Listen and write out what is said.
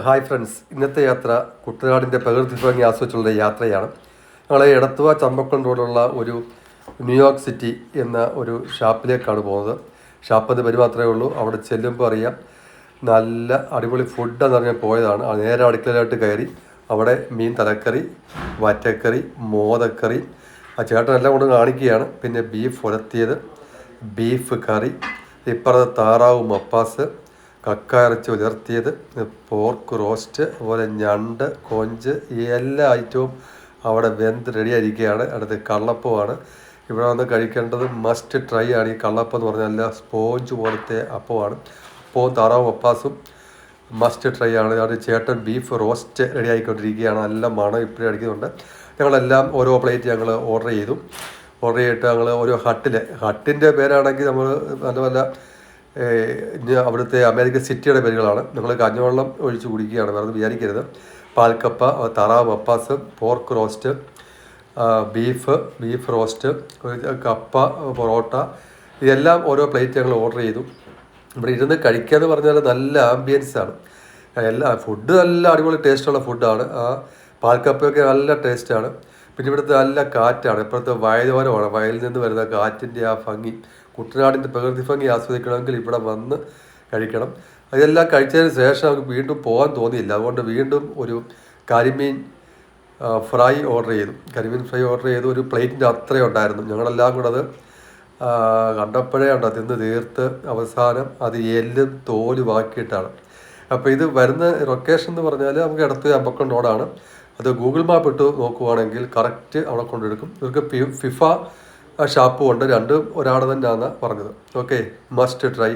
Hi friends, ഇന്നത്തെ യാത്ര കുട്ടനാടിൻ്റെ പ്രകൃതി ഭംഗി ആസ്വദിച്ചുള്ള യാത്രയാണ്. ഞങ്ങൾ എടത്തുവ ചമ്പക്കുളം റോഡുള്ള ഒരു ന്യൂയോർക്ക് സിറ്റി എന്ന ഒരു ഷാപ്പിലേക്കാണ് പോകുന്നത്. ഷാപ്പെന്ന് പേര് മാത്രമേ ഉള്ളൂ. അവിടെ ചെല്ലുമ്പോൾ അറിയാം, നല്ല അടിപൊളി ഫുഡെന്ന് പറഞ്ഞാൽ പോയതാണ്. നേരെ അടുക്കളയിലോട്ട് കയറി അവിടെ മീൻ തലക്കറി, വറ്റക്കറി, മോദക്കറി ആ ചേട്ടനെല്ലാം കൊണ്ട് കാണിക്കുകയാണ്. പിന്നെ ബീഫ് ഉലത്തിയത്, ബീഫ് കറി, ഇപ്പുറത്തെ താറാവ് മപ്പാസ്, കക്ക ഇറച്ചി ഉലർത്തിയത്, പോർക്ക് റോസ്റ്റ്, അതുപോലെ ഞണ്ട്, കൊഞ്ച്, ഈ എല്ലാ ഐറ്റവും അവിടെ വെന്ത് റെഡിയായിരിക്കുകയാണ്. അടുത്ത് കള്ളപ്പമാണ്. ഇവിടെ വന്ന് കഴിക്കേണ്ടത് മസ്റ്റ് ട്രൈ ആണ്. ഈ കള്ളപ്പം എന്ന് പറഞ്ഞാൽ നല്ല സ്പോഞ്ച് പോലത്തെ അപ്പമാണ്. അപ്പവും താറാവും മപ്പാസും മസ്റ്റ് ട്രൈ ആണ്. അത് ചേട്ടൻ ബീഫ് റോസ്റ്റ് റെഡി ആയിക്കൊണ്ടിരിക്കുകയാണ്. നല്ല മണം ഇപ്പോഴും അടിക്കുന്നുണ്ട്. ഞങ്ങളെല്ലാം ഓരോ പ്ലേറ്റ് ഞങ്ങൾ ഓർഡർ ചെയ്തിട്ട് ഞങ്ങൾ ഓരോ ഹട്ടിൻ്റെ പേരാണെങ്കിൽ നമ്മൾ നല്ല നല്ല അവിടുത്തെ അമേരിക്കൻ സിറ്റിയുടെ പേരുകളാണ്. നിങ്ങൾ കഞ്ഞവെള്ളം ഒഴിച്ച് കുടിക്കുകയാണ്, വേറെ വിചാരിക്കരുത്. പാൽക്കപ്പ, താറാവ് മപ്പാസ്, പോർക്ക് റോസ്റ്റ്, ബീഫ് റോസ്റ്റ്, കപ്പ, പൊറോട്ട, ഇതെല്ലാം ഓരോ പ്ലേറ്റ് ഞങ്ങൾ ഓർഡർ ചെയ്തു. ഇവിടെ ഇരുന്ന് കഴിക്കുക എന്ന് പറഞ്ഞാൽ നല്ല ആംബിയൻസാണ്. ഫുഡ് നല്ല അടിപൊളി ടേസ്റ്റുള്ള ഫുഡാണ്. പാൽക്കപ്പയൊക്കെ നല്ല ടേസ്റ്റാണ്. പിന്നെ ഇവിടുത്തെ നല്ല കാറ്റാണ്. ഇപ്പോഴത്തെ വയലോരമാണ്. വയലിൽ നിന്ന് വരുന്ന കാറ്റിൻ്റെ ആ ഭംഗി, കുട്ടനാടിൻ്റെ പ്രകൃതി ഭംഗി ആസ്വദിക്കണമെങ്കിൽ ഇവിടെ വന്ന് കഴിക്കണം. അതെല്ലാം കഴിച്ചതിന് ശേഷം നമുക്ക് വീണ്ടും പോകാൻ തോന്നിയില്ല. അതുകൊണ്ട് വീണ്ടും ഒരു കരിമീൻ ഫ്രൈ ഓർഡർ ചെയ്തു. ഒരു പ്ലേറ്റിൻ്റെ അത്രയും ഉണ്ടായിരുന്നു. ഞങ്ങളെല്ലാം കൂടെ അത് കണ്ടപ്പോഴേ തിന്ന് തീർത്ത് അവസാനം അത് എല്ലും തോല് ബാക്കിയിട്ടാണ്. അപ്പോൾ ഇത് വരുന്ന ലൊക്കേഷൻ എന്ന് പറഞ്ഞാൽ നമുക്ക് എടത്തുവ ചമ്പക്കുളം റോഡാണ്. അത് ഗൂഗിൾ മാപ്പ് ഇട്ട് നോക്കുവാണെങ്കിൽ കറക്റ്റ് അവിടെ കൊണ്ടെടുക്കും. ഇവർക്ക് ഫിഫ ഷാപ്പും ഉണ്ട്. രണ്ടും ഒരാൾ തന്നെയാണ് പറഞ്ഞത്. Okay, must try.